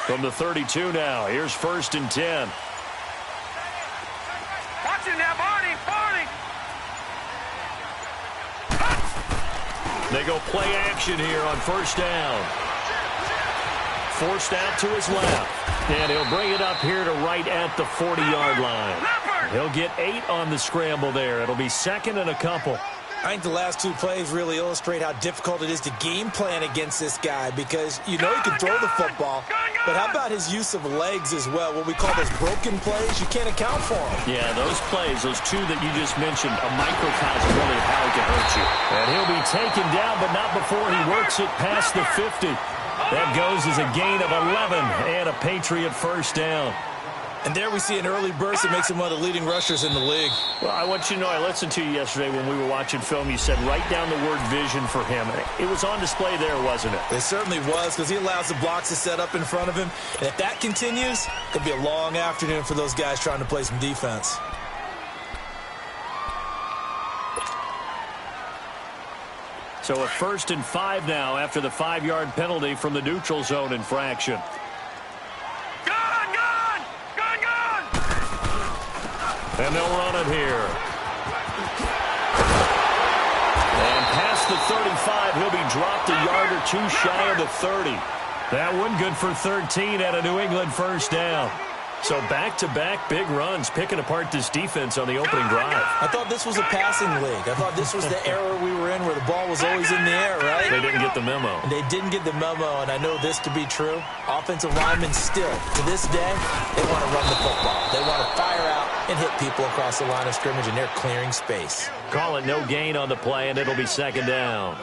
From the 32 now, here's 1st and 10. Watch it now, Barney. They go play action here on 1st down. Forced out to his left. And he'll bring it up here to right at the 40-yard line. He'll get 8 on the scramble there. It'll be 2nd and a couple. I think the last 2 plays really illustrate how difficult it is to game plan against this guy because you know he can throw the football, but how about his use of legs as well? What we call those broken plays, you can't account for them. Yeah, those plays, those 2 that you just mentioned, a microcosm really of how he can hurt you. And he'll be taken down, but not before he works it past the 50. That goes as a gain of 11 and a Patriot 1st down. And there we see an early burst that makes him one of the leading rushers in the league. Well, I want you to know, I listened to you yesterday when we were watching film. You said write down the word vision for him. It was on display there, wasn't it? It certainly was because he allows the blocks to set up in front of him. And if that continues, it could be a long afternoon for those guys trying to play some defense. So a 1st and 5 now after the 5-yard penalty from the neutral zone infraction. And they'll run it here. And past the 35, he'll be dropped a yard or 2 shy of the 30. That one good for 13 at a New England 1st down. So back-to-back big runs, picking apart this defense on the opening drive. I thought this was a passing league. I thought this was the era we were in where the ball was always in the air, right? They didn't get the memo. And they didn't get the memo, and I know this to be true. Offensive linemen still, to this day, they want to run the football. They want to fire out and hit people across the line of scrimmage, and they're clearing space. Call it no gain on the play, and it'll be 2nd down.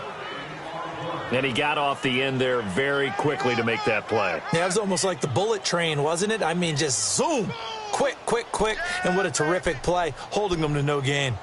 And he got off the end there very quickly to make that play. Yeah, it was almost like the bullet train, wasn't it? I mean, just zoom. Quick, quick, quick. And what a terrific play, holding them to no gain.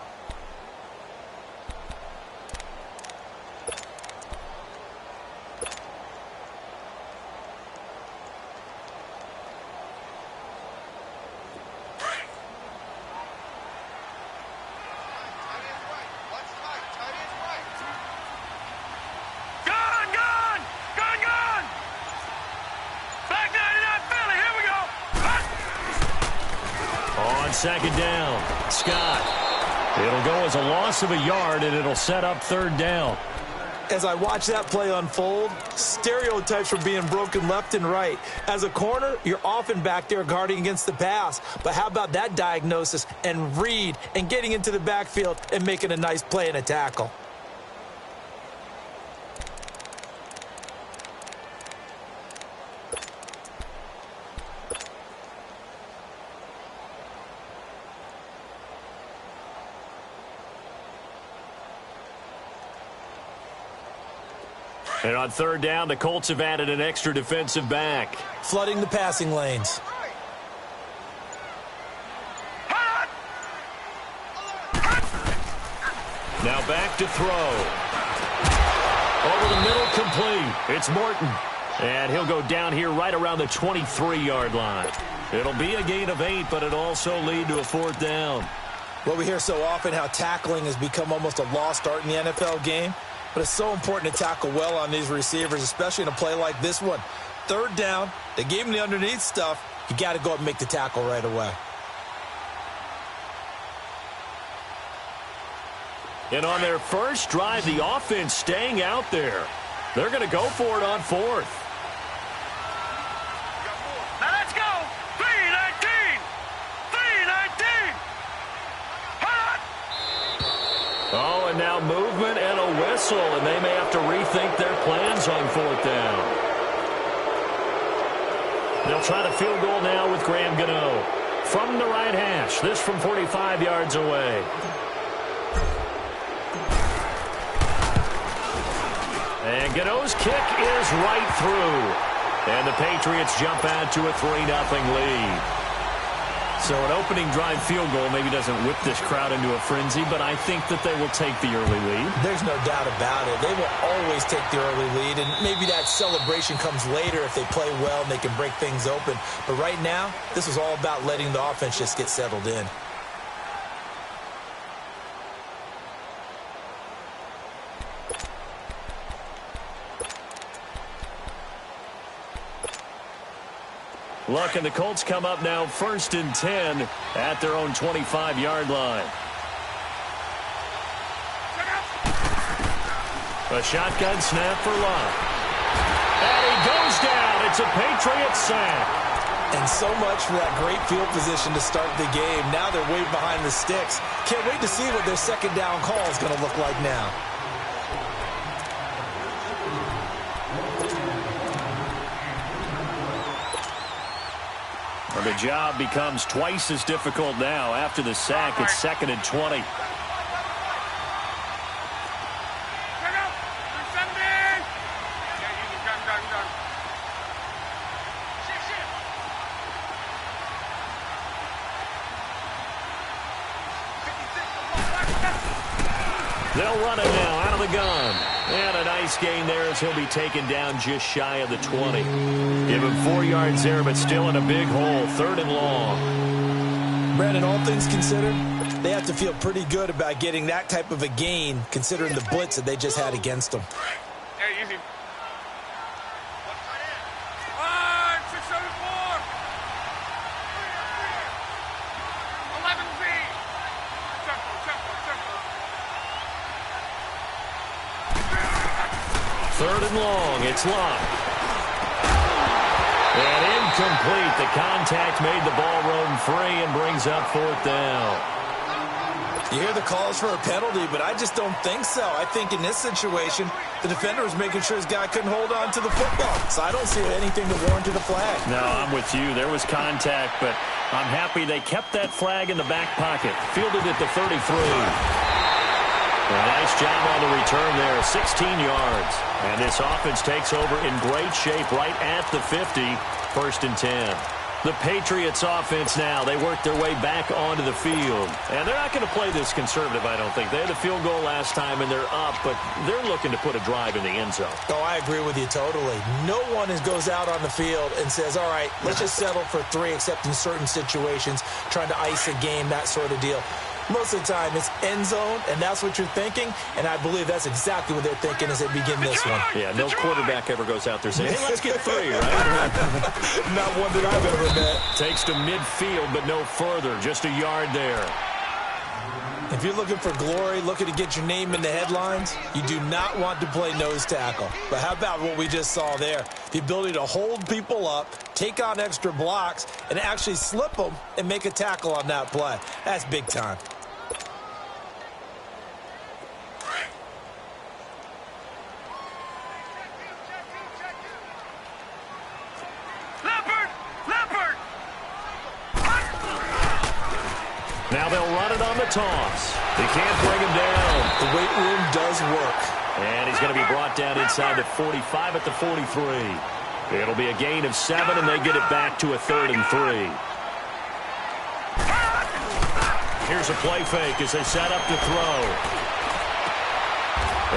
On 2nd down, Scott. It'll go as a loss of a yard, and it'll set up 3rd down. As I watch that play unfold, stereotypes are being broken left and right. As a corner, you're often back there guarding against the pass. But how about that diagnosis and read and getting into the backfield and making a nice play and a tackle? And on 3rd down, the Colts have added an extra defensive back. Flooding the passing lanes. Now back to throw. Over the middle, complete. It's Morton. And he'll go down here right around the 23-yard line. It'll be a gain of 8, but it'll also lead to a 4th down. Well, we hear so often how tackling has become almost a lost art in the NFL game. But it's so important to tackle well on these receivers, especially in a play like this one. 3rd down, they gave him the underneath stuff. You got to go up and make the tackle right away. And on their first drive, the offense staying out there. They're going to go for it on 4th. Now let's go. 3-19. 3-19. Oh, and now movement and a whistle, and they may have to rethink their plans on 4th down. They'll try the field goal now with Graham Gano. From the right hash, this from 45 yards away. And Gano's kick is right through. And the Patriots jump out to a 3-0 lead. So an opening drive field goal maybe doesn't whip this crowd into a frenzy, but I think that they will take the early lead. There's no doubt about it. They will always take the early lead, and maybe that celebration comes later if they play well and they can break things open. But right now, this is all about letting the offense just get settled in. Look, and the Colts come up now 1st and 10 at their own 25-yard line. A shotgun snap for Love. And he goes down. It's a Patriot sack. And so much for that great field position to start the game. Now they're way behind the sticks. Can't wait to see what their second down call is going to look like now. Well, the job becomes twice as difficult now. After the sack, it's 2nd and 20. They'll run it now out of the gun. And a nice gain there as he'll be taken down just shy of the 20. Give him 4 yards there, but still in a big hole. 3rd and long. Brandon, all things considered, they have to feel pretty good about getting that type of a gain, considering the blitz that they just had against them. Hey, easy. Third and long. It's Love. And incomplete. The contact made the ball roam free and brings up 4th down. You hear the calls for a penalty, but I just don't think so. I think in this situation, the defender was making sure his guy couldn't hold on to the football. So I don't see anything that warranted a flag. No, I'm with you. There was contact, but I'm happy they kept that flag in the back pocket. Fielded at the 33. A nice job on the return there, 16 yards. And this offense takes over in great shape right at the 50, 1st and 10. The Patriots offense now, they work their way back onto the field. And they're not going to play this conservative, I don't think. They had a field goal last time, and they're up, but they're looking to put a drive in the end zone. Oh, I agree with you totally. No one goes out on the field and says, all right, let's just settle for 3, except in certain situations, trying to ice a game, that sort of deal. Most of the time, it's end zone, and that's what you're thinking, and I believe that's exactly what they're thinking as they begin this one. Yeah, no quarterback ever goes out there saying, hey, let's get 3, right? Not one that I've ever met. Takes to midfield, but no further, just a yard there. If you're looking for glory, looking to get your name in the headlines, you do not want to play nose tackle. But how about what we just saw there? The ability to hold people up, take on extra blocks, and actually slip them and make a tackle on that play. That's big time. Now they'll run it on the toss. They can't bring him down. The weight room does work. And he's going to be brought down inside the 45 at the 43. It'll be a gain of 7, and they get it back to a 3rd and 3. Here's a play fake as they set up to throw.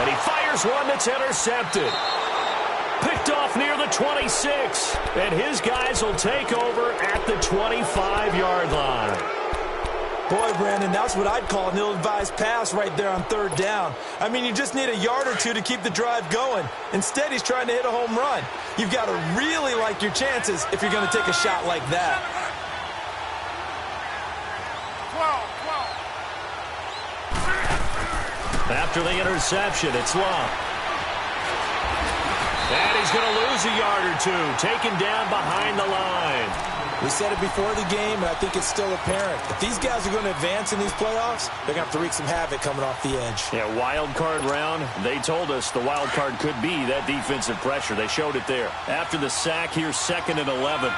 And he fires one that's intercepted. Picked off near the 26. And his guys will take over at the 25-yard line. Boy, Brandon, that's what I'd call an ill-advised pass right there on 3rd down. I mean, you just need a yard or 2 to keep the drive going. Instead, he's trying to hit a home run. You've got to really like your chances if you're going to take a shot like that. 12. After the interception, it's Love. And he's going to lose a yard or 2, taken down behind the line. We said it before the game, and I think it's still apparent. If these guys are going to advance in these playoffs, they're going to have to wreak some havoc coming off the edge. Yeah, wild card round. They told us the wild card could be that defensive pressure. They showed it there. After the sack, here's 2nd and 11.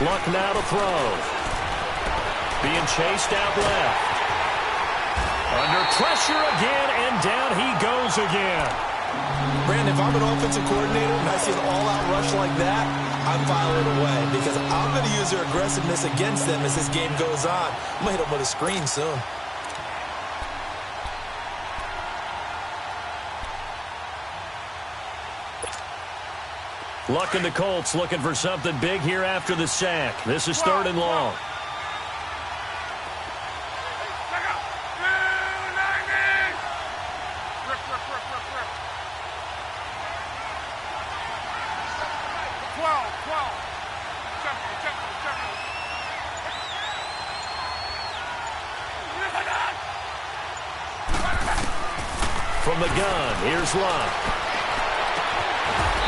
Luck now to throw. Being chased out left. Under pressure again, and down he goes again. Brandon, if I'm an offensive coordinator and I see an all-out rush like that, I'm filing away because I'm going to use their aggressiveness against them as this game goes on. I'm going to hit them with a screen soon. Luck and the Colts looking for something big here after the sack. This is 3rd and long. from the gun. Here's Luck.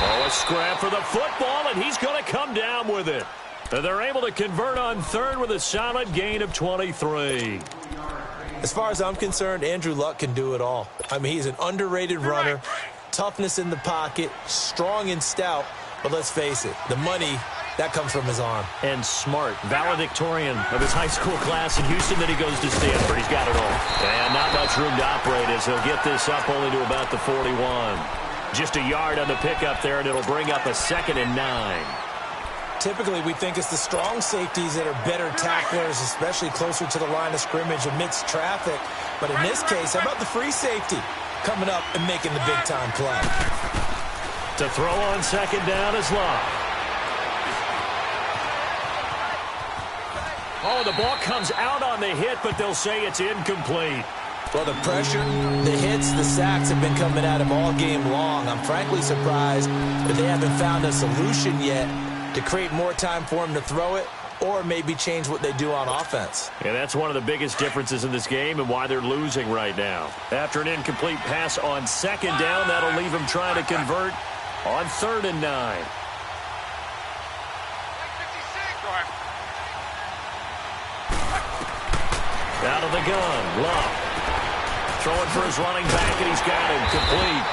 Oh, a scrap for the football, and he's going to come down with it. And they're able to convert on third with a solid gain of 23. As far as I'm concerned, Andrew Luck can do it all. I mean, he's an underrated runner, toughness in the pocket, strong and stout. But let's face it, the money, that comes from his arm. And smart, valedictorian of his high school class in Houston. Then he goes to Stanford. He's got it all. And not much room to operate as he'll get this up only to about the 41. Just a yard on the pickup there, and it'll bring up a 2nd and 9. Typically, we think it's the strong safeties that are better tacklers, especially closer to the line of scrimmage amidst traffic. But in this case, how about the free safety coming up and making the big-time play? To throw on 2nd down is Luck. Oh, the ball comes out on the hit, but they'll say it's incomplete. Well, the pressure, the hits, the sacks have been coming at him all game long. I'm frankly surprised that they haven't found a solution yet to create more time for him to throw it or maybe change what they do on offense. Yeah, that's one of the biggest differences in this game and why they're losing right now. After an incomplete pass on 2nd down, that'll leave him trying to convert on 3rd and 9. Out of the gun, Luck. Throwing for his running back, and he's got him complete.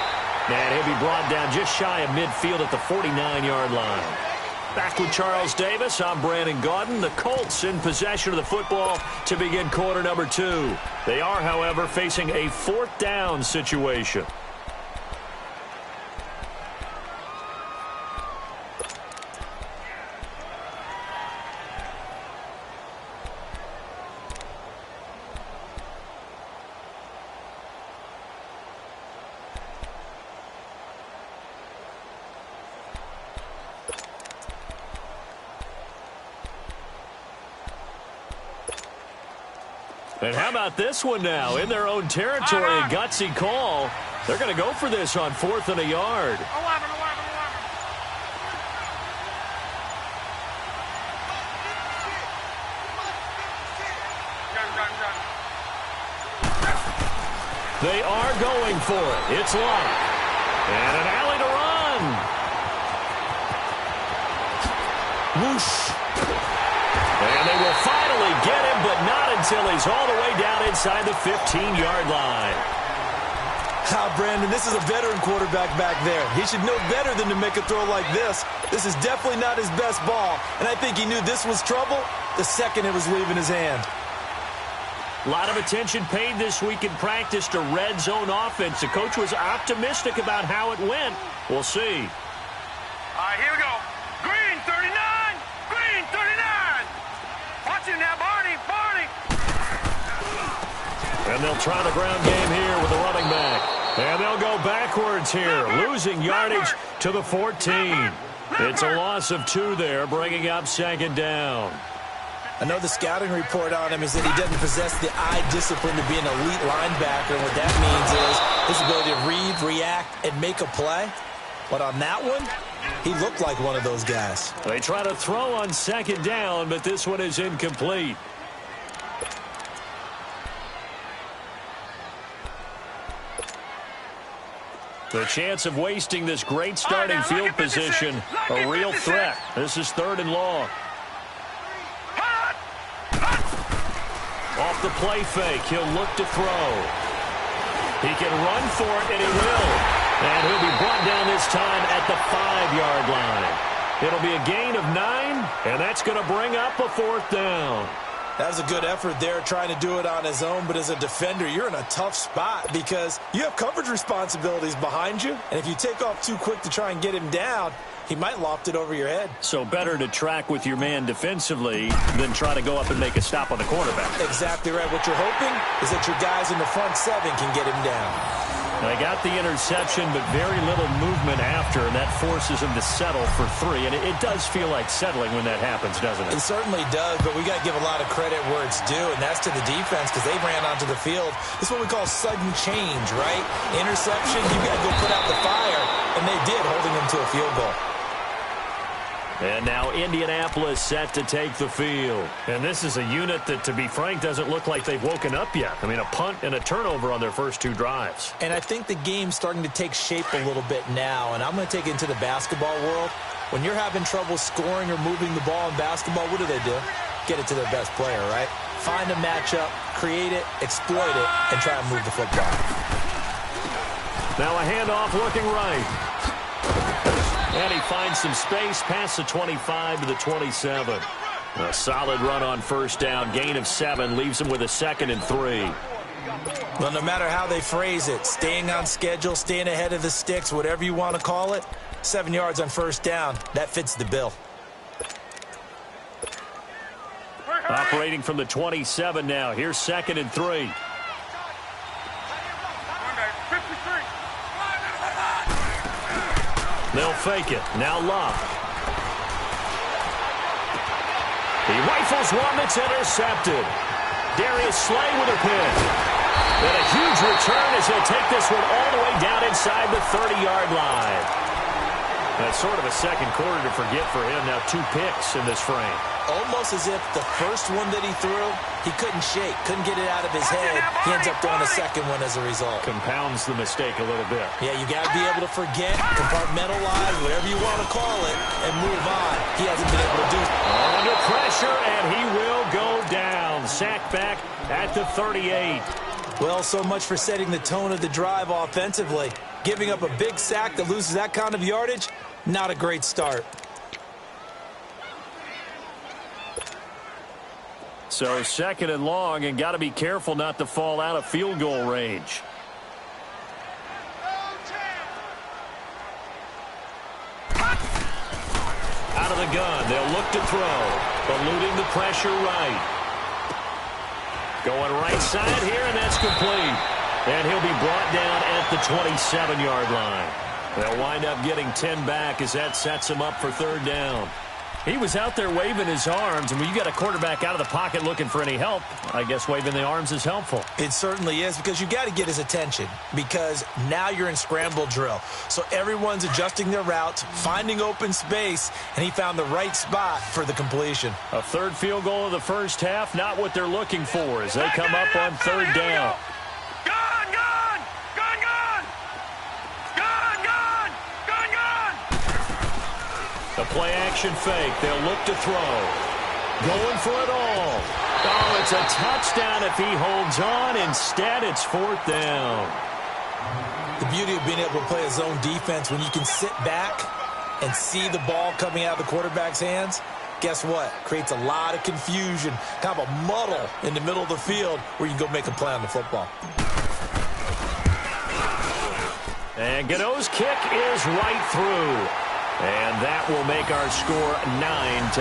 And he'll be brought down just shy of midfield at the 49-yard line. Back with Charles Davis, I'm Brandon Gaudin. The Colts in possession of the football to begin quarter number 2. They are, however, facing a 4th down situation. And how about this one now? In their own territory, a gutsy call. They're going to go for this on 4th and a yard. 11. They are going for it. It's Luck. And an alley to run. Whoosh. And they will finally get him, but not until he's all the way down inside the 15-yard line. Brandon, this is a veteran quarterback back there. He should know better than to make a throw like this. This is definitely not his best ball, and I think he knew this was trouble the second it was leaving his hand. A lot of attention paid this week in practice to red zone offense. The coach was optimistic about how it went. We'll see. All right, here we go. Green 39. Green 39. Watch it now, Barney. And they'll try the ground game here with the running back. And they'll go backwards here, losing yardage to the 14. It's a loss of 2 there, bringing up 2nd down. I know the scouting report on him is that he doesn't possess the eye discipline to be an elite linebacker. And what that means is his ability to read, react, and make a play. But on that one, he looked like one of those guys. They try to throw on 2nd down, but this one is incomplete. The chance of wasting this great starting field position, a real threat. This is 3rd and long. Off the play fake, he'll look to throw. He can run for it, and he will. And he'll be brought down this time at the 5-yard line. It'll be a gain of 9, and that's going to bring up a 4th down. That was a good effort there trying to do it on his own, but as a defender, you're in a tough spot because you have coverage responsibilities behind you, and if you take off too quick to try and get him down, he might loft it over your head. So better to track with your man defensively than try to go up and make a stop on the quarterback. Exactly right. What you're hoping is that your guys in the front 7 can get him down. They got the interception, but very little movement after, and that forces him to settle for 3. And it does feel like settling when that happens, doesn't it? It certainly does, but we got to give a lot of credit where it's due, and that's to the defense because they ran onto the field. This is what we call sudden change, right? Interception, you got to go put out the fire, and they did, holding them to a field goal. And now Indianapolis set to take the field. And this is a unit that, to be frank, doesn't look like they've woken up yet. I mean, a punt and a turnover on their first 2 drives. And I think the game's starting to take shape a little bit now. And I'm going to take it into the basketball world. When you're having trouble scoring or moving the ball in basketball, what do? Get it to their best player, right? Find a matchup, create it, exploit it, and try to move the football. Now a handoff looking right. And he finds some space past the 25 to the 27. A solid run on first down. Gain of 7 leaves him with a 2nd and 3. Well, no matter how they phrase it, staying on schedule, staying ahead of the sticks, whatever you want to call it, 7 yards on first down, that fits the bill. Operating from the 27 now. Here's 2nd and 3. They'll fake it. Now Love. He rifles one that's intercepted. Darius Slay with a pick. And a huge return as he'll take this one all the way down inside the 30-yard line. That's sort of a second quarter to forget for him. Now 2 picks in this frame. Almost as if the first one that he threw, he couldn't shake, couldn't get it out of his head. He ends up throwing a second one as a result. Compounds the mistake a little bit. Yeah, you got to be able to forget, compartmentalize, whatever you want to call it, and move on. He hasn't been able to do so. Under pressure, and he will go down. Sacked back at the 38. Well, so much for setting the tone of the drive offensively. Giving up a big sack that loses that kind of yardage, not a great start. So 2nd and long, and got to be careful not to fall out of field goal range. Out of the gun, they'll look to throw. Eluding the pressure right. Going right side here, and that's complete. And he'll be brought down at the 27-yard line. They'll wind up getting 10 back as that sets him up for 3rd down. He was out there waving his arms, and when you got a quarterback out of the pocket looking for any help, I guess waving the arms is helpful. It certainly is, because you got to get his attention, because now you're in scramble drill. So everyone's adjusting their routes, finding open space, and he found the right spot for the completion. A 3rd field goal of the first half, not what they're looking for as they come up on 3rd down. The play-action fake. They'll look to throw. Going for it all. Oh, it's a touchdown if he holds on. Instead, it's 4th down. The beauty of being able to play a zone defense when you can sit back and see the ball coming out of the quarterback's hands, guess what? Creates a lot of confusion, kind of a muddle in the middle of the field where you can go make a play on the football. And Gano's kick is right through. And that will make our score 9-0.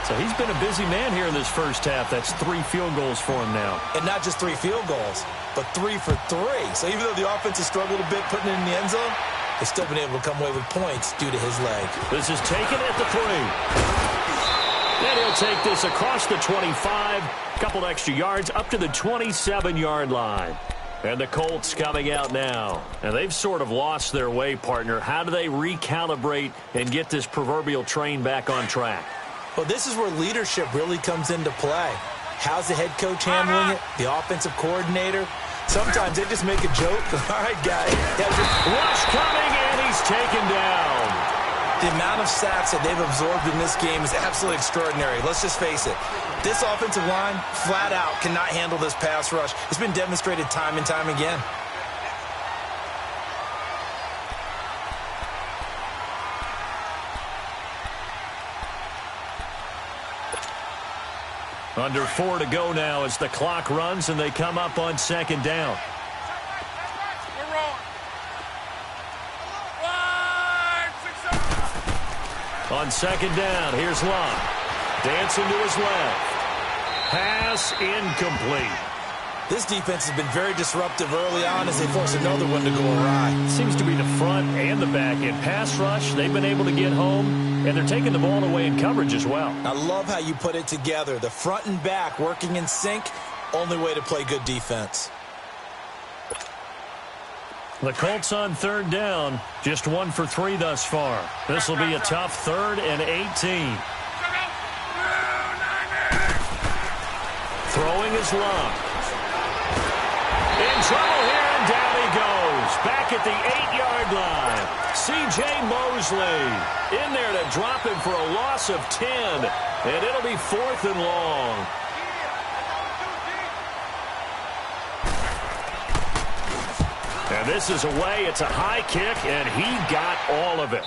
So he's been a busy man here in this first half. That's 3 field goals for him now. And not just 3 field goals, but 3 for 3. So even though the offense has struggled a bit putting it in the end zone, they've still been able to come away with points due to his leg. This is taken at the 3. And he'll take this across the 25. A couple extra yards up to the 27-yard line. And the Colts coming out now. And they've sort of lost their way, partner. How do they recalibrate and get this proverbial train back on track? Well, this is where leadership really comes into play. How's the head coach handling it? The offensive coordinator? Sometimes they just make a joke. All right, guys. Rush coming, and he's taken down. The amount of sacks that they've absorbed in this game is absolutely extraordinary. Let's just face it. This offensive line, flat out, cannot handle this pass rush. It's been demonstrated time and time again. Under 4 to go now as the clock runs and they come up on 2nd down. On 2nd down, here's Love. Dancing to his left. Pass incomplete. This defense has been very disruptive early on as they force another one to go awry. Seems to be the front and the back end. Pass rush, they've been able to get home, and they're taking the ball away in coverage as well. I love how you put it together. The front and back working in sync, only way to play good defense. The Colts on third down, just 1 for 3 thus far. This will be a tough 3rd and 18. Throwing is Love. In trouble here, and down he goes. Back at the 8-yard line. C.J. Mosley in there to drop him for a loss of 10. And it'll be 4th and long. And this is away. It's a high kick, and he got all of it.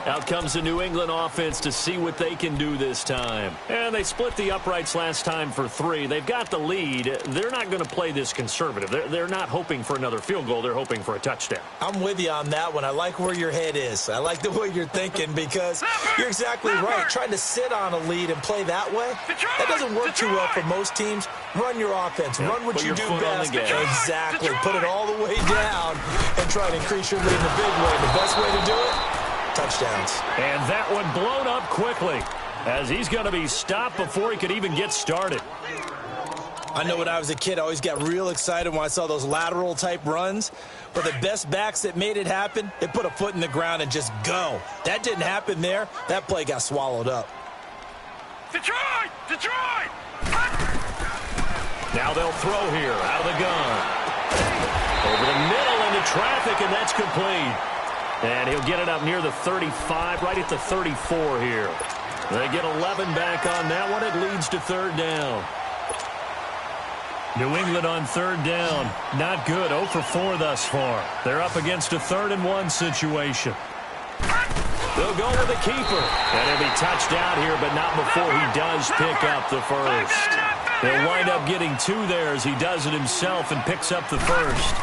Out comes the New England offense to see what they can do this time. And they split the uprights last time for 3. They've got the lead. They're not going to play this conservative. They're not hoping for another field goal. They're hoping for a touchdown. I'm with you on that one. I like where your head is. I like the way you're thinking because you're exactly right. Trying to sit on a lead and play that way, that doesn't work too well for most teams. Run your offense. Run what you do best. Exactly. Put it all the way down and try to increase your lead in a big way. The best way to do it? Touchdowns. And that one blown up quickly as he's going to be stopped before he could even get started. I know when I was a kid, I always got real excited when I saw those lateral type runs. But the best backs that made it happen, they put a foot in the ground and just go. That didn't happen there. That play got swallowed up. Detroit! Detroit! Now they'll throw here out of the gun. Over the middle into traffic, and that's complete. And he'll get it up near the 35, right at the 34 here. They get 11 back on that one. It leads to 3rd down. New England on 3rd down. Not good. 0 for 4 thus far. They're up against a 3rd and 1 situation. They'll go with the keeper. And he'll be touched out here, but not before he does pick up the first. He'll wind up getting 2 there as he does it himself and picks up the first.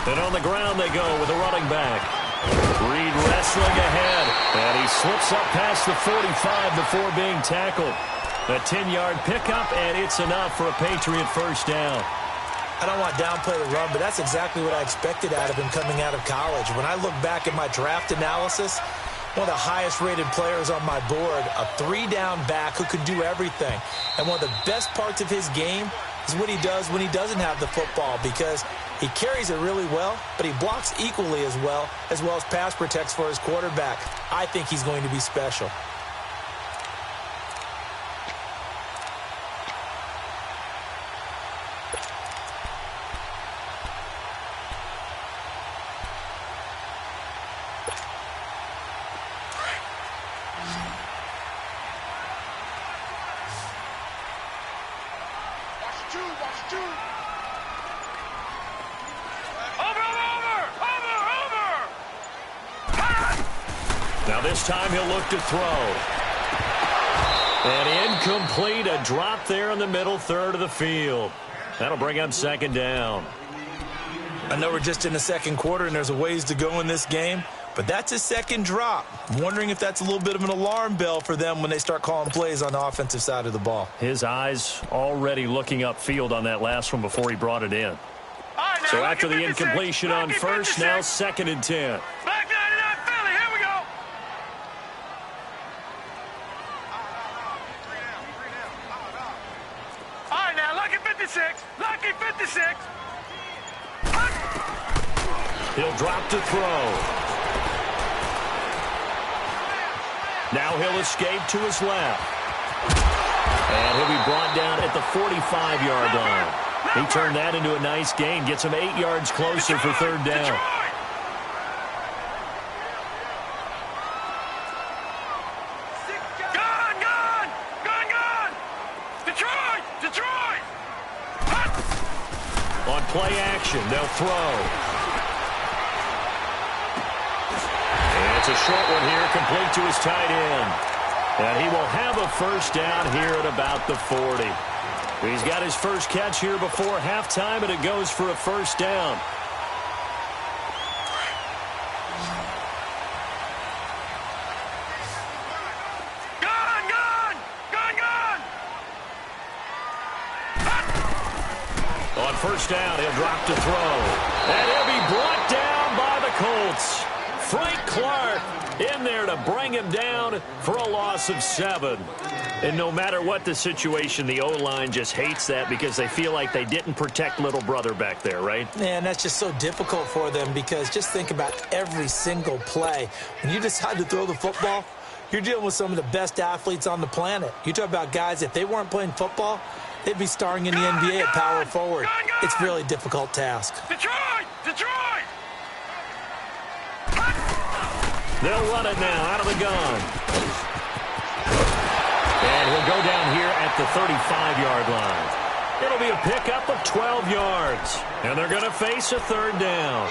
And on the ground they go with a running back. Reed wrestling ahead. And he slips up past the 45 before being tackled. A 10-yard pickup, and it's enough for a Patriot first down. I don't want to downplay the run, but that's exactly what I expected out of him coming out of college. When I look back at my draft analysis, one of the highest-rated players on my board, a 3-down back who can do everything. And one of the best parts of his game is what he does when he doesn't have the football, because he carries it really well, but he blocks equally as well as pass protects for his quarterback. I think he's going to be special. Now this time he'll look to throw. And incomplete, a drop there in the middle 3rd of the field. That'll bring up 2nd down. I know we're just in the 2nd quarter and there's a ways to go in this game, but that's his 2nd drop. I'm wondering if that's a little bit of an alarm bell for them when they start calling plays on the offensive side of the ball. His eyes already looking upfield on that last one before he brought it in. So after the incompletion on first, now 2nd and 10. Lucky 56. He'll drop to throw. Now he'll escape to his left. And he'll be brought down at the 45-yard line. He turned that into a nice gain. Gets him 8 yards closer for 3rd down. On play action, they'll throw. And it's a short one here, complete to his tight end. And he will have a first down here at about the 40. He's got his first catch here before halftime, and it goes for a first down. On first down, he'll drop to throw. And he'll be brought down by the Colts. Frank Clark in there to bring him down for a loss of 7. And no matter what the situation, the O-line just hates that because they feel like they didn't protect little brother back there, right? Man, that's just so difficult for them because just think about every single play. When you decide to throw the football, you're dealing with some of the best athletes on the planet. You talk about guys, if they weren't playing football, they'd be starring in the NBA at power forward. It's a really difficult task. Detroit! Detroit! They'll run it now out of the gun. And he'll go down here at the 35-yard line. It'll be a pickup of 12 yards. And they're going to face a third down.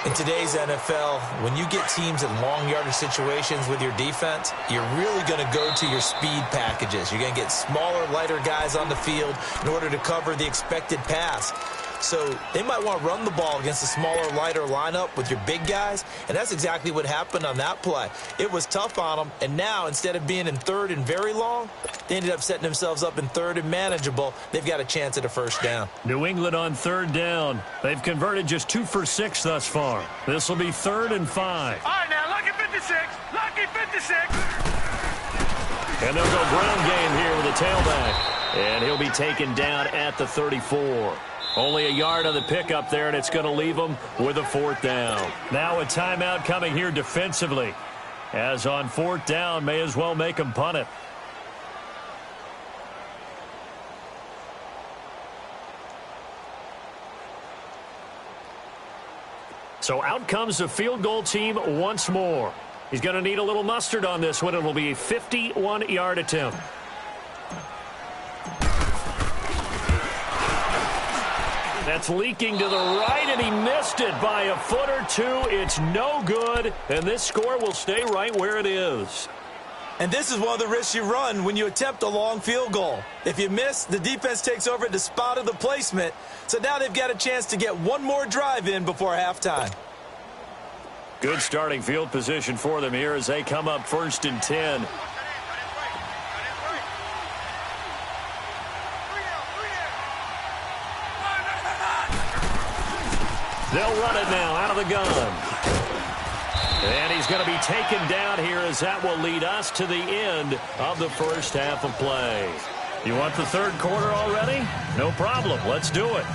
In today's NFL, when you get teams in long yardage situations with your defense, you're really going to go to your speed packages. You're going to get smaller, lighter guys on the field in order to cover the expected pass. So they might want to run the ball against a smaller, lighter lineup with your big guys, and that's exactly what happened on that play. It was tough on them, and now instead of being in third and very long, they ended up setting themselves up in third and manageable. They've got a chance at a first down. New England on third down. They've converted just 2 for 6 thus far. This will be 3rd and 5. All right, now, lucky 56. Lucky 56. And they'll go ground game here with a tailback. And he'll be taken down at the 34. Only a yard on the pickup there, and it's going to leave them with a 4th down. Now a timeout coming here defensively. As on 4th down, may as well make them punt it. So out comes the field goal team once more. He's going to need a little mustard on this one. It'll be a 51-yard attempt. That's leaking to the right, and he missed it by a foot or two. It's no good, and this score will stay right where it is. And this is one of the risks you run when you attempt a long field goal. If you miss, the defense takes over at the spot of the placement. So now they've got a chance to get one more drive in before halftime. Good starting field position for them here as they come up 1st and 10. They'll run it now out of the gun. And he's going to be taken down here as that will lead us to the end of the first half of play. You want the third quarter already? No problem. Let's do it.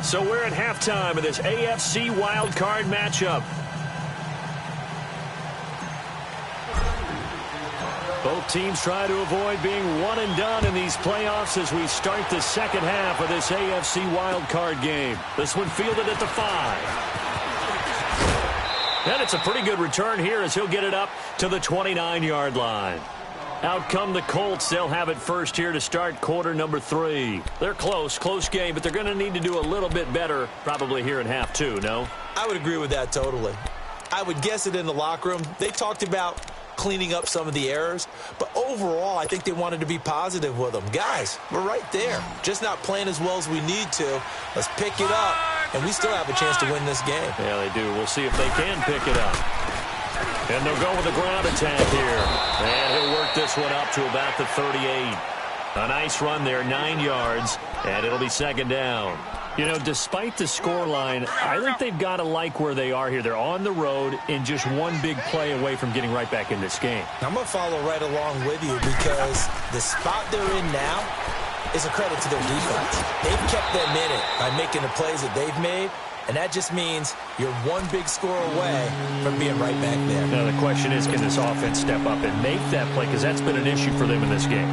So we're at halftime of this AFC wildcard matchup. Both teams try to avoid being one and done in these playoffs as we start the second half of this AFC wildcard game. This one fielded at the 5. And it's a pretty good return here as he'll get it up to the 29-yard line. Out come the Colts. They'll have it first here to start quarter number 3. They're close game, but they're going to need to do a little bit better probably here in half 2, no? I would agree with that totally. I would guess it in the locker room. They talked about cleaning up some of the errors, but overall I think they wanted to be positive with them. Guys, we're right there, just not playing as well as we need to. Let's pick it up, and we still have a chance to win this game. Yeah, they do. We'll see if they can pick it up. And they'll go with a ground attack here, and he'll work this one up to about the 38. A nice run there, 9 yards, and it'll be 2nd down. You know, despite the scoreline, I think they've got to like where they are here. They're on the road and just one big play away from getting right back in this game. I'm going to follow right along with you because the spot they're in now is a credit to their defense. They've kept them in it by making the plays that they've made, and that just means you're one big score away from being right back there. Now, the question is, can this offense step up and make that play? Because that's been an issue for them in this game.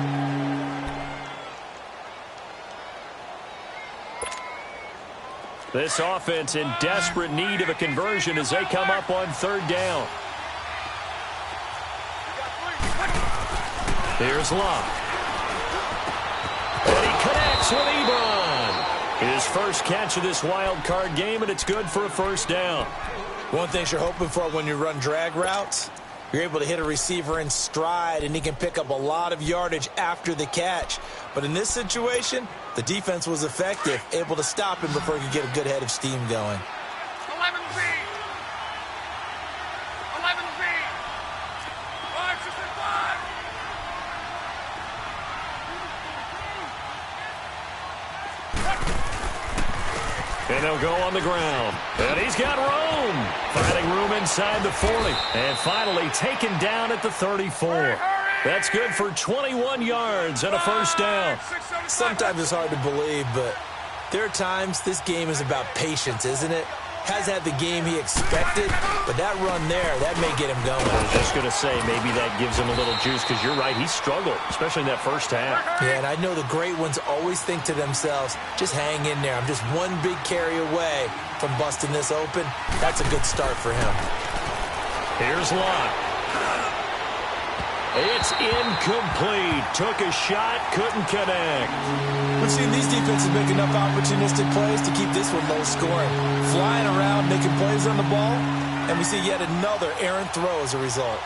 This offense in desperate need of a conversion as they come up on 3rd down. Here's Locke. And he connects with Ebron. His first catch of this wild card game, and it's good for a 1st down. One thing you're hoping for when you run drag routes, you're able to hit a receiver in stride, and he can pick up a lot of yardage after the catch. But in this situation, the defense was effective, able to stop him before he could get a good head of steam going. 11B. 11B. 565. And they'll go on the ground. And he's got room. Finding room inside the 40. And finally taken down at the 34. That's good for 21 yards and a first down. Sometimes it's hard to believe, but there are times this game is about patience, isn't it? Has had the game he expected, but that run there, that may get him going. I was just going to say, maybe that gives him a little juice, because you're right, he struggled, especially in that first half. Yeah, and I know the great ones always think to themselves, just hang in there. I'm just one big carry away from busting this open. That's a good start for him. Here's Lott. It's incomplete. Took a shot, couldn't connect. We've seen these defenses make enough opportunistic plays to keep this one low scoring. Flying around, making plays on the ball, and we see yet another errant throw as a result.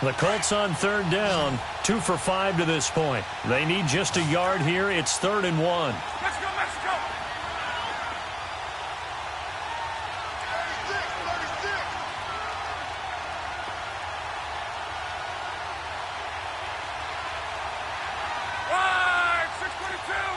The Colts on third down, 2 for 5 to this point. They need just a yard here. It's 3rd and 1. Let's go, Mexico! Right, 622!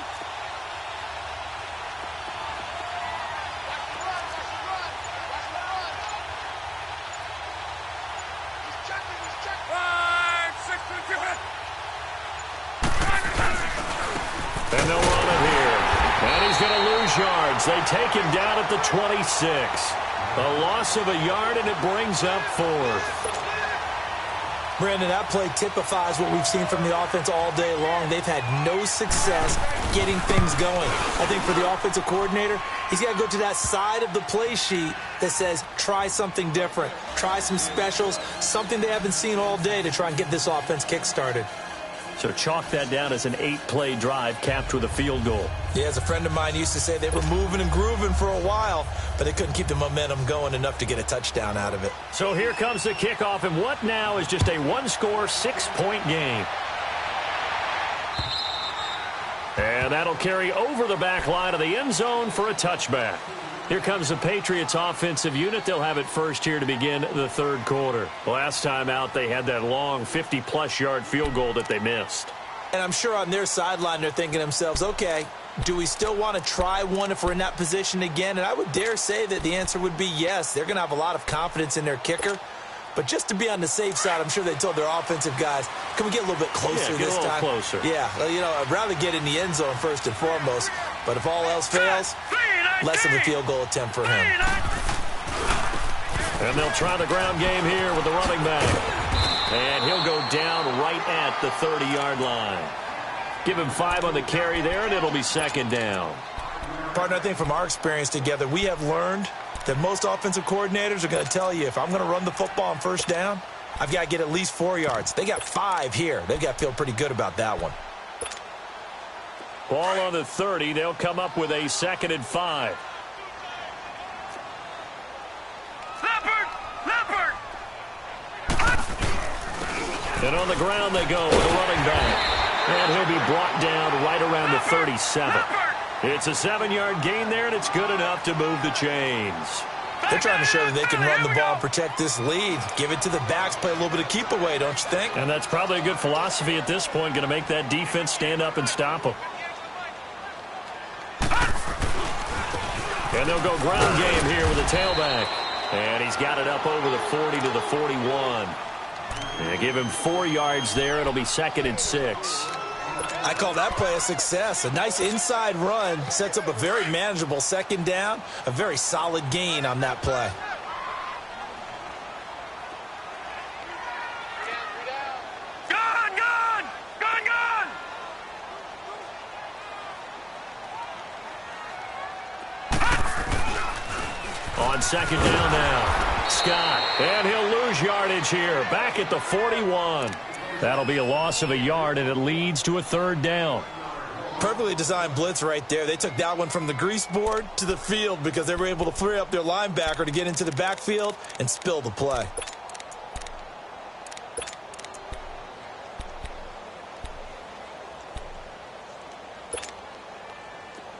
And they'll run it here. And he's going to lose yards. They take him down at the 26. A loss of a yard, and it brings up 4th. Brandon, that play typifies what we've seen from the offense all day long. They've had no success getting things going. I think for the offensive coordinator, he's got to go to that side of the play sheet that says, try something different. Try some specials, something they haven't seen all day to try and get this offense kick-started. So chalk that down as an 8-play drive capped with a field goal. Yeah, as a friend of mine used to say, they were moving and grooving for a while, but they couldn't keep the momentum going enough to get a touchdown out of it. So here comes the kickoff, and what now is just a one-score, 6-point game. And that'll carry over the back line of the end zone for a touchback. Here comes the Patriots offensive unit. They'll have it first here to begin the 3rd quarter. Last time out, they had that long 50-plus yard field goal that they missed. And I'm sure on their sideline, they're thinking to themselves, okay, do we still want to try one if we're in that position again? And I would dare say that the answer would be yes. They're going to have a lot of confidence in their kicker. But just to be on the safe side, I'm sure they told their offensive guys, can we get a little bit closer this time? Closer. Yeah, well, you know, I'd rather get in the end zone first and foremost. But if all else fails, less of a field goal attempt for him. And they'll try the ground game here with the running back. And he'll go down right at the 30-yard line. Give him 5 on the carry there, and it'll be 2nd down. Partner, I think from our experience together, we have learned that most offensive coordinators are going to tell you, if I'm going to run the football on first down, I've got to get at least 4 yards. They got 5 here. They've got to feel pretty good about that one. Ball on the 30. They'll come up with a 2nd and 5. Leopard! And on the ground they go with a running back. And he'll be brought down right around the 37. It's a 7-yard gain there, and it's good enough to move the chains. They're trying to show that they can run the ball and protect this lead. Give it to the backs, play a little bit of keep away, don't you think? And that's probably a good philosophy at this point, going to make that defense stand up and stop them. And they'll go ground game here with a tailback. And he's got it up over the 40 to the 41. And give him 4 yards there. It'll be 2nd and 6. I call that play a success. A nice inside run sets up a very manageable 2nd down. A very solid gain on that play. On 2nd down now, Scott. And he'll lose yardage here, back at the 41. That'll be a loss of a yard, and it leads to a 3rd down. Perfectly designed blitz right there. They took that one from the grease board to the field because they were able to free up their linebacker to get into the backfield and spill the play.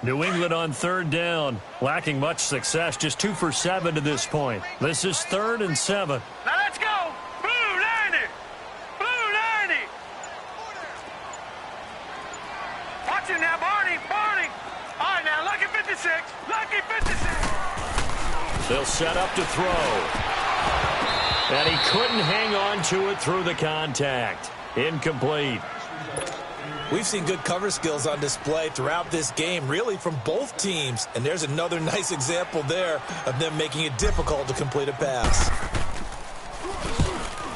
New England on 3rd down, lacking much success, just 2 for 7 to this point. This is 3rd and 7. Now let's go! Watch it now, Barney. Barney. All right, now, lucky 56. Lucky 56. They'll set up to throw. And he couldn't hang on to it through the contact. Incomplete. We've seen good cover skills on display throughout this game, really from both teams. And there's another nice example there of them making it difficult to complete a pass.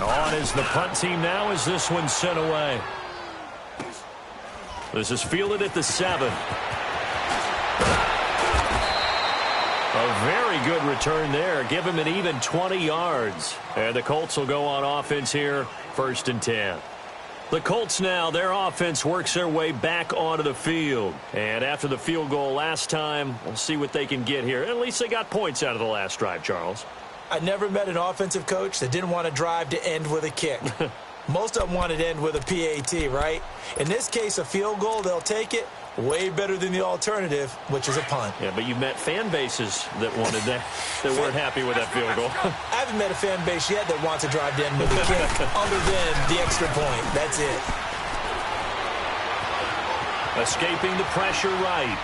On is the punt team now as this one's sent away. This is fielded at the 7. A very good return there. Give him an even 20 yards. And the Colts will go on offense here, 1st and 10. The Colts now, their offense works their way back onto the field. And after the field goal last time, we'll see what they can get here. At least they got points out of the last drive, Charles. I never met an offensive coach that didn't want to drive to end with a kick. Most of them wanted to end with a PAT, right? In this case, a field goal, they'll take it. Way better than the alternative, which is a punt. Yeah, but you've met fan bases that wanted that weren't happy with that field goal. I haven't met a fan base yet that wants to drive to end with a kick other than the extra point. That's it. Escaping the pressure right.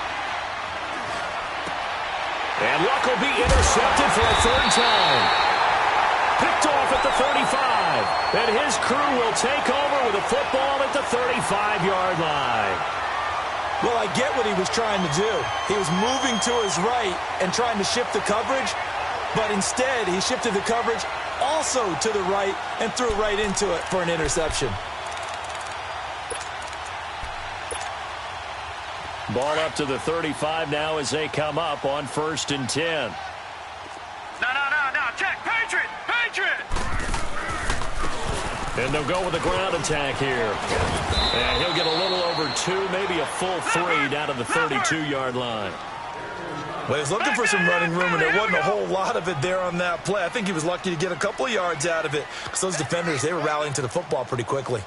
And Luck will be intercepted for a 3rd time. Picked off at the 35. And his crew will take over with a football at the 35-yard line. Well, I get what he was trying to do. He was moving to his right and trying to shift the coverage, but instead he shifted the coverage also to the right and threw right into it for an interception. Ball up to the 35 now as they come up on 1st and 10. No. Check. Patriot. Patriot. And they'll go with a ground attack here. And he'll get a little over 2, maybe a full 3 down to the 32-yard line. Well, he was looking for some running room, and there wasn't a whole lot of it there on that play. I think he was lucky to get a couple of yards out of it because those defenders, they were rallying to the football pretty quickly.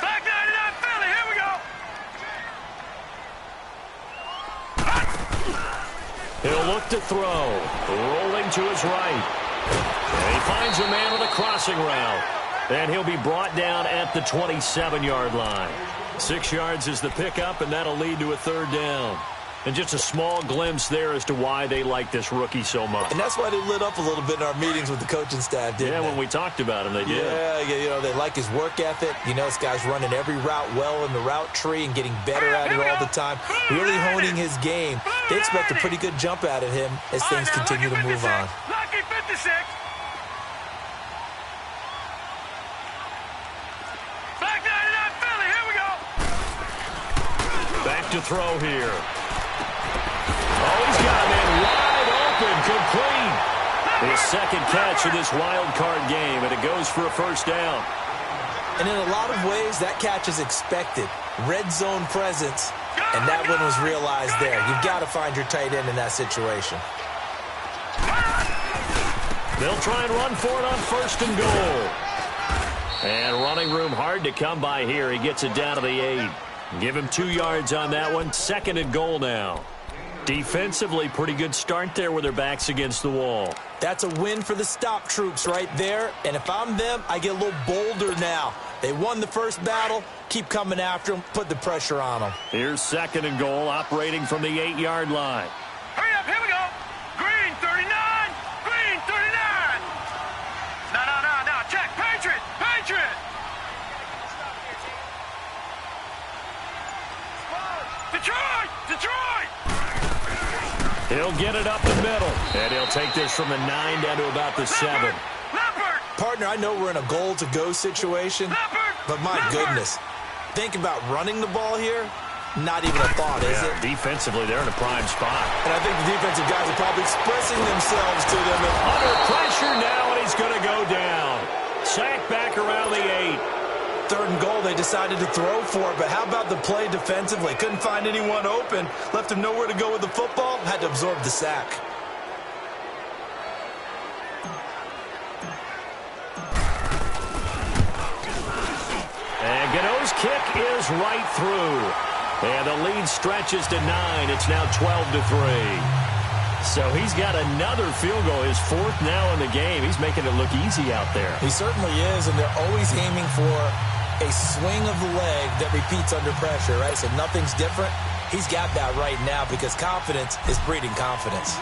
Back 99 Philly. Here we go. He'll look to throw. Rolling to his right. And he finds a man with a crossing route. And he'll be brought down at the 27-yard line. 6 yards is the pickup, and that'll lead to a 3rd down. And just a small glimpse there as to why they like this rookie so much. And that's why they lit up a little bit in our meetings with the coaching staff, didn't they? When we talked about him, they did. Yeah, you know, they like his work ethic. You know, this guy's running every route well in the route tree and getting better at it all the time. Really honing his game. They expect a pretty good jump out of him as things continue to move on. Lucky 56. Back 99 Philly. Here we go. Back to throw here. Oh, he's got a man wide open, complete. His 2nd catch of this wild card game, and it goes for a 1st down. And in a lot of ways, that catch is expected. Red zone presence, and that one was realized there. You've got to find your tight end in that situation. They'll try and run for it on 1st and goal. And running room hard to come by here. He gets it down to the 8. Give him 2 yards on that one. 2nd and goal now. Defensively, pretty good start there with their backs against the wall. That's a win for the stop troops right there. And if I'm them, I get a little bolder now. They won the first battle. Keep coming after them. Put the pressure on them. Here's 2nd and goal, operating from the 8-yard line. Hurry up. Here we go. Green 39. Green 39. No. Check. Patriot. Patriot. Detroit. He'll get it up the middle, and he'll take this from the 9 down to about the 7. Partner, I know we're in a goal-to-go situation, but my goodness, think about running the ball here. Not even a thought, is it? Defensively, they're in a prime spot. And I think the defensive guys are probably expressing themselves to them. Under pressure now, and he's going to go down. Sacked back around the 8. 3rd and goal, they decided to throw for it, but how about the play defensively? Couldn't find anyone open, left him nowhere to go with the football, had to absorb the sack. And Gano's kick is right through. And the lead stretches to 9. It's now 12-3. So he's got another field goal, his 4th now in the game. He's making it look easy out there. He certainly is, and they're always aiming for a swing of the leg that repeats under pressure, right? So nothing's different. He's got that right now because confidence is breeding confidence.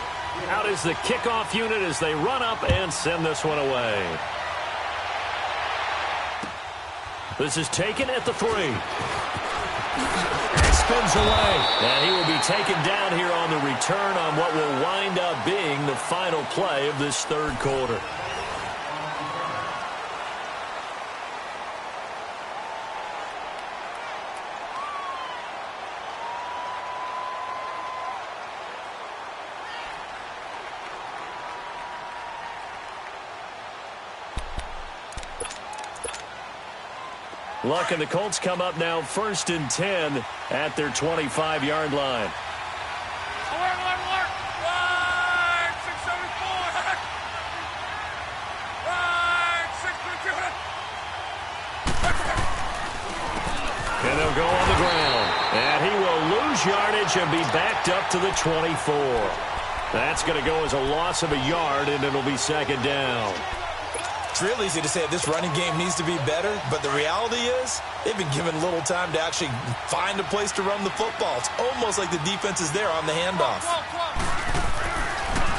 Out is the kickoff unit as they run up and send this one away. This is taken at the 3. And spins away. And he will be taken down here on the return on what will wind up being the final play of this third quarter. Luck and the Colts come up now 1st and 10 at their 25-yard line. Alert! Right, 674. Right, 622. And they'll go on the ground. And he will lose yardage and be backed up to the 24. That's going to go as a loss of a yard, and it'll be 2nd down. It's real easy to say this running game needs to be better, but the reality is they've been given little time to actually find a place to run the football. It's almost like the defense is there on the handoff.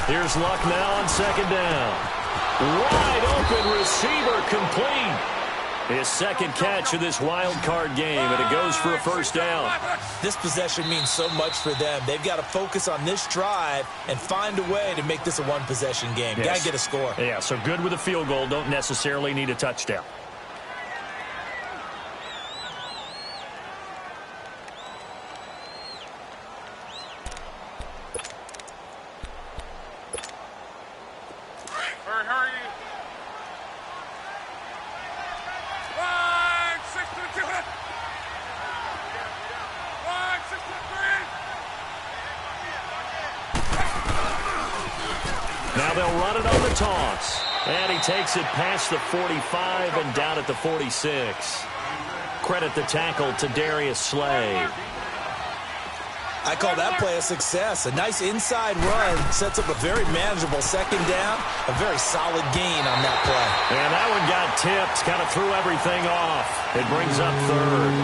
Here's Luck now on 2nd down. Wide open receiver complete. His 2nd catch of this wild card game, and it goes for a 1st down. This possession means so much for them. They've got to focus on this drive and find a way to make this a one-possession game. Yes. Got to get a score. Yeah, so good with a field goal. Don't necessarily need a touchdown. Hurry. Right, 622. Right, 623. Now they'll run it on the toss. And he takes it past the 45 and down at the 46. Credit the tackle to Darius Slay. I call that play a success. A nice inside run sets up a very manageable 2nd down. A very solid gain on that play. And that one got tipped. Kind of threw everything off. It brings up 3rd.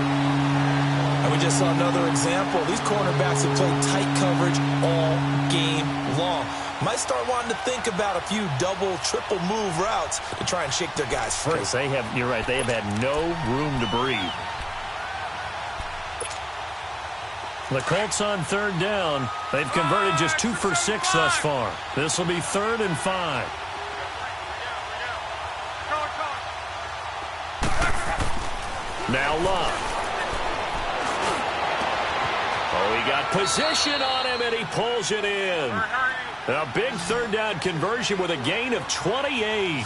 And we just saw another example. These cornerbacks have played tight coverage all game long. Might start wanting to think about a few double, triple move routes to try and shake their guys free. You're right, they have had no room to breathe. The Colts on 3rd down. They've converted just 2 for 6 thus far. This will be 3rd and 5. Now Luck. Oh, he got position on him, and he pulls it in. A big 3rd down conversion with a gain of 28.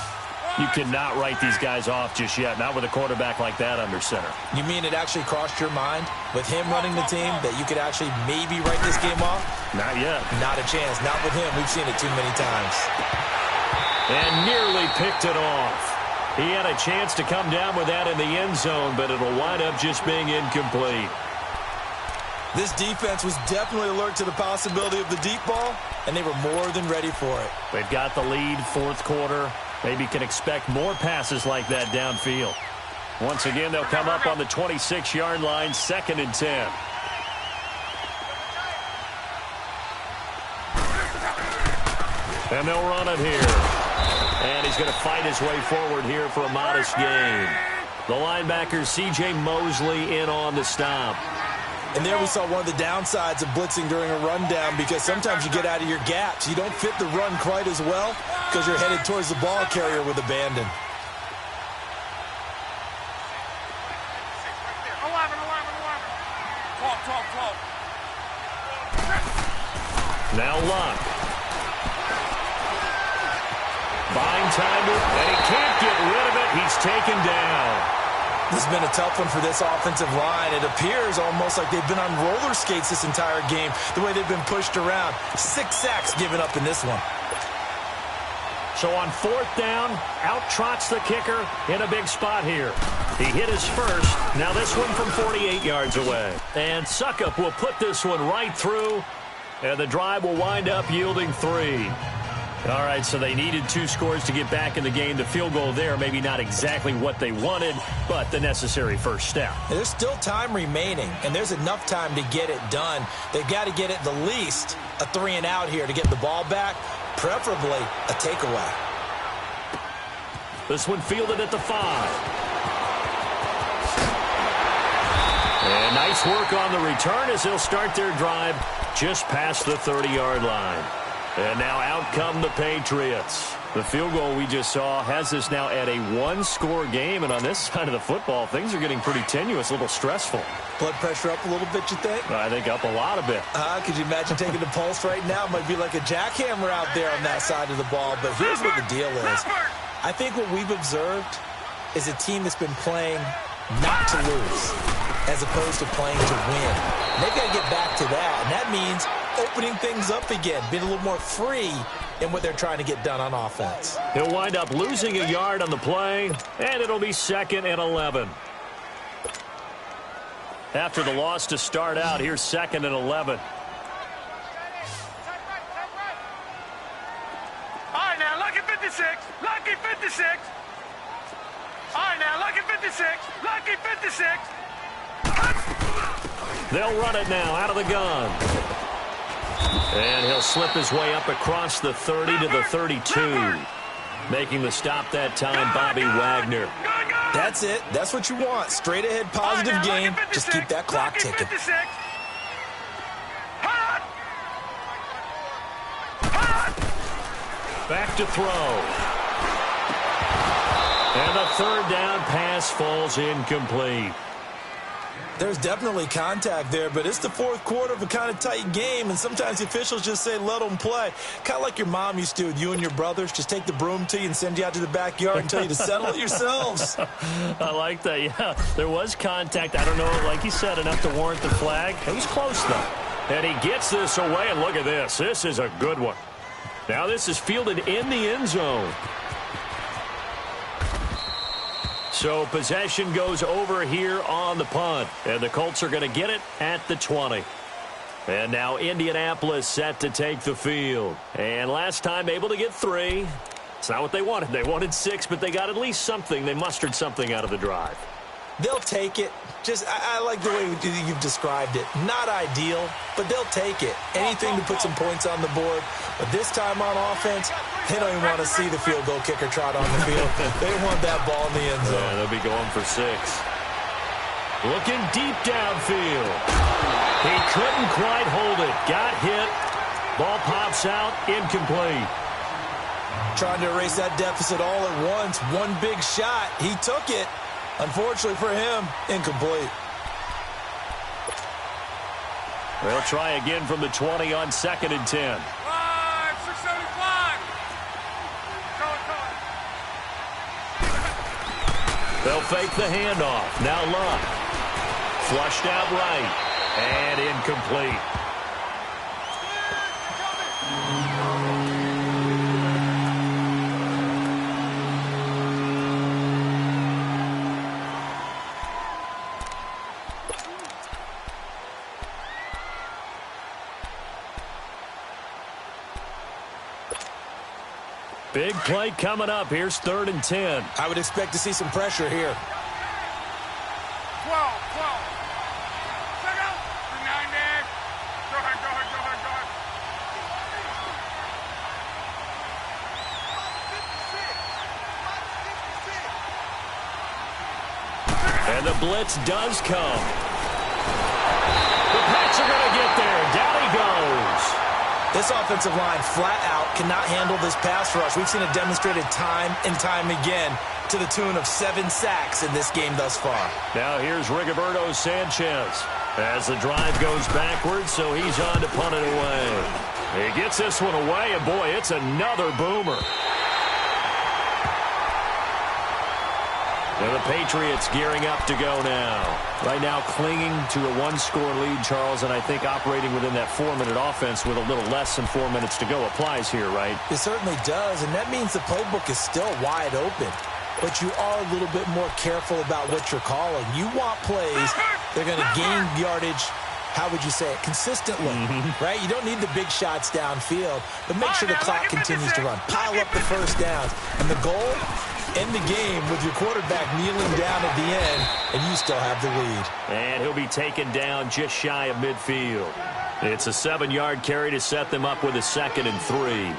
You cannot write these guys off just yet, not with a quarterback like that under center. You mean it actually crossed your mind with him running the team that you could actually maybe write this game off? Not yet. Not a chance. Not with him. We've seen it too many times. And nearly picked it off. He had a chance to come down with that in the end zone, but it'll wind up just being incomplete. This defense was definitely alert to the possibility of the deep ball, and they were more than ready for it. They've got the lead, 4th quarter. Maybe can expect more passes like that downfield. Once again, they'll come up on the 26-yard line, 2nd and 10. And they'll run it here. And he's going to fight his way forward here for a modest gain. The linebacker, C.J. Mosley, in on the stop. And there we saw one of the downsides of blitzing during a rundown, because sometimes you get out of your gaps. You don't fit the run quite as well because you're headed towards the ball carrier with abandon. 12. Now Luck. Buying time, and he can't get rid of it. He's taken down. This has been a tough one for this offensive line. It appears almost like they've been on roller skates this entire game, the way they've been pushed around. 6 sacks given up in this one. So on 4th down, out trots the kicker in a big spot here. He hit his first. Now this one from 48 yards away. And Suckup will put this one right through, and the drive will wind up yielding 3. All right, so they needed 2 scores to get back in the game. The field goal there, maybe not exactly what they wanted, but the necessary first step. There's still time remaining, and there's enough time to get it done. They've got to get at the least a 3-and-out here to get the ball back, preferably a takeaway. This one fielded at the 5. And nice work on the return as they'll start their drive just past the 30-yard line. And now out come the Patriots. The field goal we just saw has us now at a 1-score game. And on this side of the football, things are getting pretty tenuous, a little stressful. Blood pressure up a little bit, you think? I think up a lot of bit. Could you imagine taking the pulse right now? It might be like a jackhammer out there on that side of the ball. But here's what the deal is. I think what we've observed is a team that's been playing not to lose as opposed to playing to win. And they've got to get back to that. And that means opening things up again, being a little more free in what they're trying to get done on offense. He'll wind up losing a yard on the play, and it'll be 2nd and 11. After the loss to start out, here's 2nd and 11. All right, now, lucky 56. Lucky 56. All right, now, lucky 56. Lucky 56. They'll run it now out of the gun. And he'll slip his way up across the 30 to the 32. Making the stop that time, Bobby Wagner. That's it. That's what you want. Straight ahead, positive game. Just keep that clock ticking. Back to throw. And the 3rd down pass falls incomplete. There's definitely contact there, but it's the 4th quarter of a kind of tight game, and sometimes the officials just say, let them play. Kind of like your mom used to with you and your brothers. Just take the broom to you and send you out to the backyard and tell you to settle it yourselves. I like that, yeah. There was contact. I don't know, like you said, enough to warrant the flag. It was close, though. And he gets this away, and look at this. This is a good one. Now this is fielded in the end zone. So possession goes over here on the punt. And the Colts are going to get it at the 20. And now Indianapolis set to take the field. And last time able to get 3. It's not what they wanted. They wanted 6, but they got at least something. They mustered something out of the drive. They'll take it. I like the way you've described it. Not ideal, but they'll take it. Anything to put some points on the board. But this time on offense, they don't even want to see the field goal kicker trot on the field. They want that ball in the end zone. Yeah, they'll be going for 6. Looking deep downfield. He couldn't quite hold it. Got hit. Ball pops out. Incomplete. Trying to erase that deficit all at once. One big shot. He took it. Unfortunately for him, incomplete. They'll try again from the 20 on 2nd and 10. 675. They'll fake the handoff. Now Luck. Flushed out right. And incomplete. Big play coming up. Here's 3rd and 10. I would expect to see some pressure here. 12. Check out. 9 days. Go ahead. And the blitz does come. The Pats are going to get there. Down he goes. This offensive line flat out cannot handle this pass rush. We've seen it demonstrated time and time again to the tune of 7 sacks in this game thus far. Now here's Rigoberto Sanchez as the drive goes backwards, so he's on to punt it away. He gets this one away, and boy, it's another boomer. And the Patriots gearing up to go now. Right now clinging to a 1-score lead, Charles, and I think operating within that 4-minute offense with a little less than 4 minutes to go applies here, right? It certainly does, and that means the playbook is still wide open. But you are a little bit more careful about what you're calling. You want plays that are going to gain yardage how would you say it, consistently, right? You don't need the big shots downfield, but make sure the clock continues to run. Pile up the first downs. And the goal, end the game with your quarterback kneeling down at the end, and you still have the lead. And he'll be taken down just shy of midfield. It's a 7-yard carry to set them up with a 2nd and 3.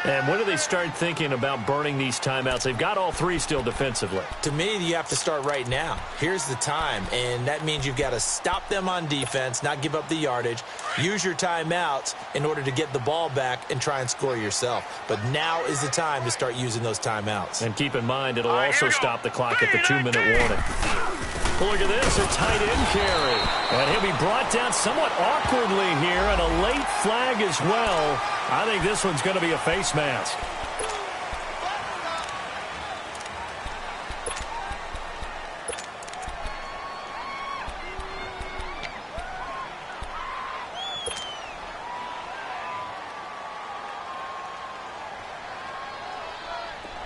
And when do they start thinking about burning these timeouts? They've got all 3 still defensively. To me, you have to start right now. Here's the time, and that means you've got to stop them on defense, not give up the yardage, use your timeouts in order to get the ball back and try and score yourself. But now is the time to start using those timeouts. And keep in mind, it'll also stop the clock at the 2-minute warning. Look at this, a tight end carry. And he'll be brought down somewhat awkwardly here, and a late flag as well. I think this one's going to be a face mask.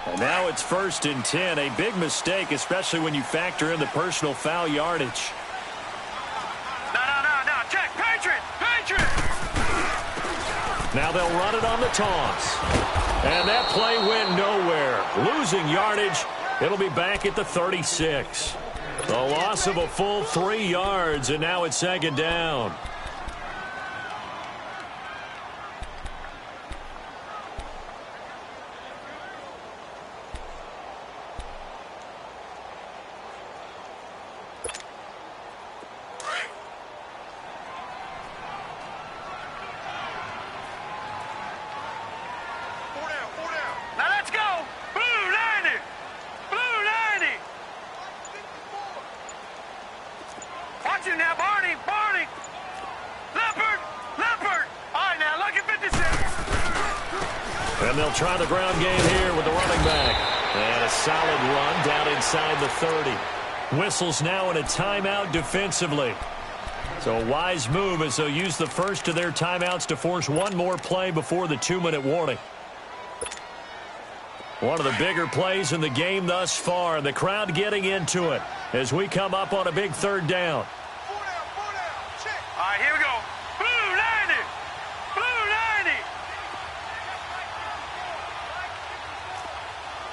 And now it's 1st and 10. A big mistake, especially when you factor in the personal foul yardage. No. Check. Patriot. Now they'll run it on the toss. And that play went nowhere. Losing yardage. It'll be back at the 36. The loss of a full 3 yards, and now it's 2nd down. Now, Barney. Leopard. All right, now, look at 56. And they'll try the ground game here with the running back. And a solid run down inside the 30. Whistles now in a timeout defensively. So a wise move as they'll use the first of their timeouts to force one more play before the 2-minute warning. One of the bigger plays in the game thus far. The crowd getting into it as we come up on a big 3rd down. All right, here we go. Blue 90.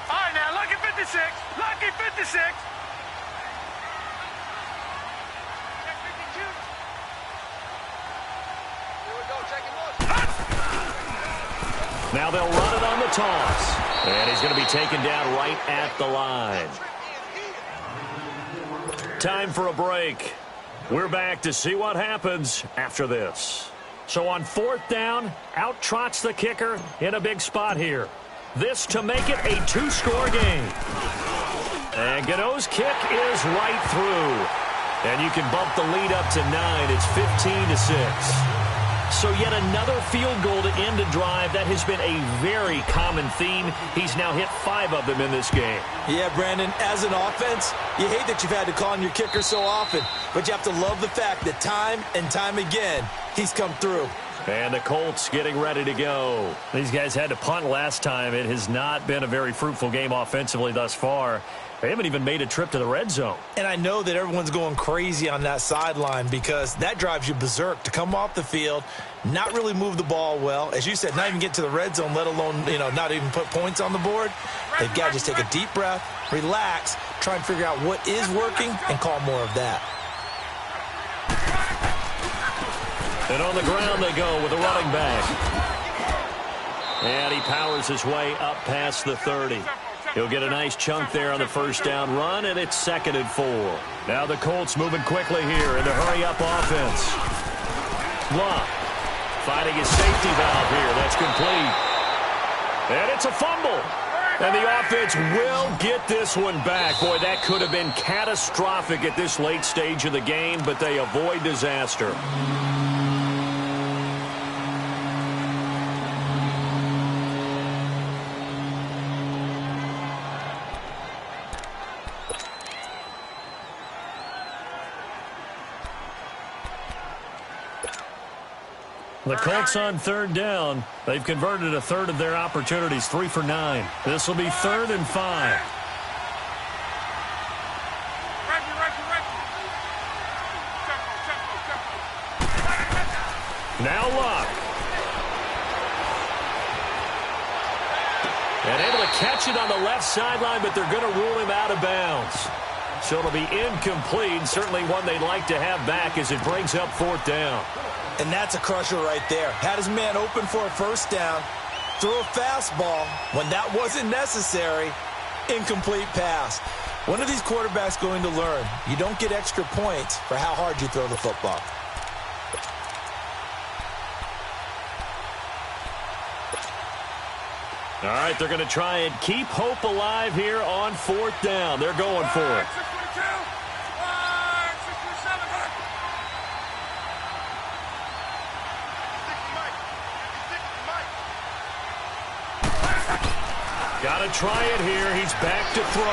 All right, now, lucky 56. Now they'll run it on the toss. And he's going to be taken down right at the line. Time for a break. We're back to see what happens after this. So on 4th down, out trots the kicker in a big spot here. This to make it a 2-score game. And Gano's kick is right through. And you can bump the lead up to 9. It's 15-6. So yet another field goal to end a drive. That has been a very common theme. He's now hit 5 of them in this game. Yeah, Brandon, as an offense, you hate that you've had to call on your kicker so often, but you have to love the fact that time and time again, he's come through. And the Colts getting ready to go. These guys had to punt last time. It has not been a very fruitful game offensively thus far. They haven't even made a trip to the red zone. And I know that everyone's going crazy on that sideline because that drives you berserk to come off the field, not really move the ball well. As you said, not even get to the red zone, let alone, not even put points on the board. They've got to just take a deep breath, relax, try and figure out what is working and call more of that. And on the ground they go with the running back. And he powers his way up past the 30. He'll get a nice chunk there on the 1st down run, and it's 2nd and 4. Now the Colts moving quickly here in the hurry-up offense. Blunt finding his safety valve here. That's complete. And it's a fumble. And the offense will get this one back. Boy, that could have been catastrophic at this late stage of the game, but they avoid disaster. The Colts on 3rd down. They've converted a 1/3 of their opportunities, 3 for 9. This will be 3rd and 5. Now Luck. And able to catch it on the left sideline, but they're going to rule him out of bounds. So it'll be incomplete. Certainly one they'd like to have back as it brings up 4th down. And that's a crusher right there. Had his man open for a first down. Threw a fastball when that wasn't necessary. Incomplete pass. When are these quarterbacks going to learn? You don't get extra points for how hard you throw the football. All right, they're going to try and keep hope alive here on 4th down. They're going for it. Got to try it here. He's back to throw.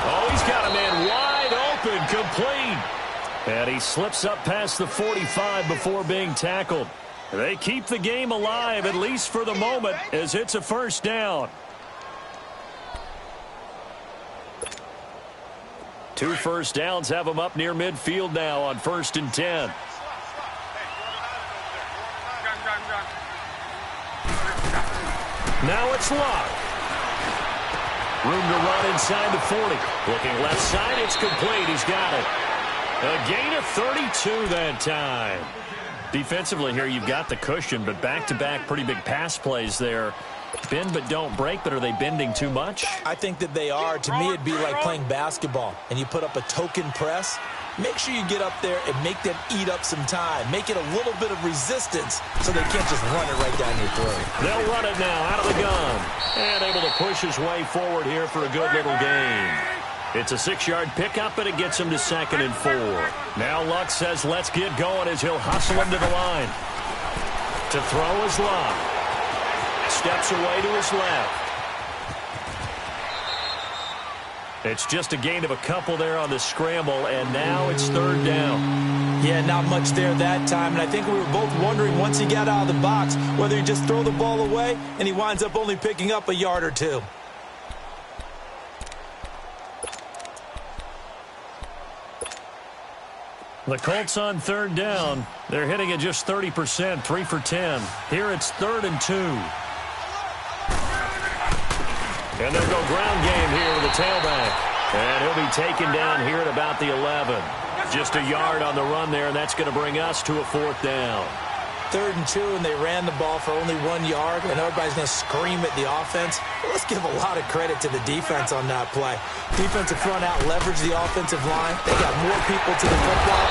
Oh, he's got a man wide open, complete. And he slips up past the 45 before being tackled. They keep the game alive, at least for the moment, as it's a first down. 2 first downs have them up near midfield now on 1st and 10. Now it's Luck. Room to run inside the 40. Looking left side, it's complete. He's got it. A gain of 32 that time. Defensively here, you've got the cushion, but back-to-back pretty big pass plays there. Bend but don't break, but are they bending too much? I think that they are. To me, it'd be like playing basketball, and you put up a token press. Make sure you get up there and make them eat up some time. Make it a little bit of resistance so they can't just run it right down your throat. They'll run it now out of the gun. And able to push his way forward here for a good little gain. It's a 6-yard pickup, and it gets him to 2nd and 4. Now Luck says, let's get going as he'll hustle him to the line. To throw is Luck. Steps away to his left. It's just a gain of a couple there on the scramble, and now it's 3rd down. Yeah, not much there that time, and I think we were both wondering once he got out of the box whether he'd just throw the ball away, and he winds up only picking up a yard or 2. The Colts on 3rd down. They're hitting it just 30%, 3 for 10. Here it's 3rd and 2. And they'll go ground game here with the tailback. And he'll be taken down here at about the 11. Just a yard on the run there, and that's going to bring us to a 4th down. 3rd and 2, and they ran the ball for only 1 yard, and everybody's going to scream at the offense. But let's give a lot of credit to the defense on that play. Defensive front out leveraged the offensive line. They got more people to the football.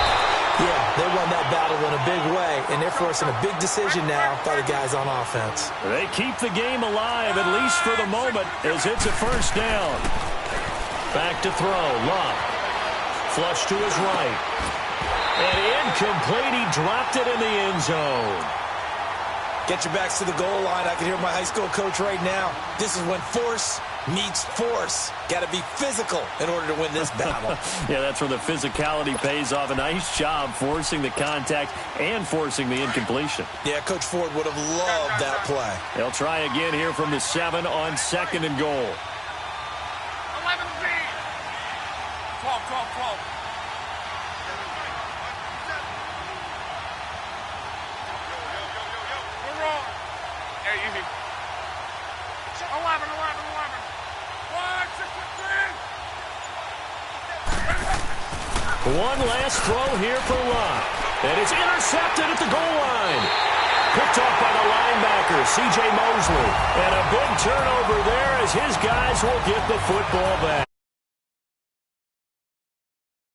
Yeah, they won that battle in a big way, and they're forcing a big decision now by the guys on offense. They keep the game alive, at least for the moment, as it's a 1st down. Back to throw, Luck. Flush to his right. And incomplete. He dropped it in the end zone. Get your backs to the goal line. I can hear my high school coach right now. This is when force meets force. Got to be physical in order to win this battle. Yeah, that's where the physicality pays off. A nice job forcing the contact and forcing the incompletion. Yeah, Coach Ford would have loved that play. They'll try again here from the 7 on 2nd and goal. 11 feet. 12, 12, 12. We're wrong. Yeah, easy. 11, 11, 11. 1, 6, 3. One last throw here for Luck. And it's intercepted at the goal line. Picked off by the linebacker, C.J. Mosley. And a big turnover there as his guys will get the football back.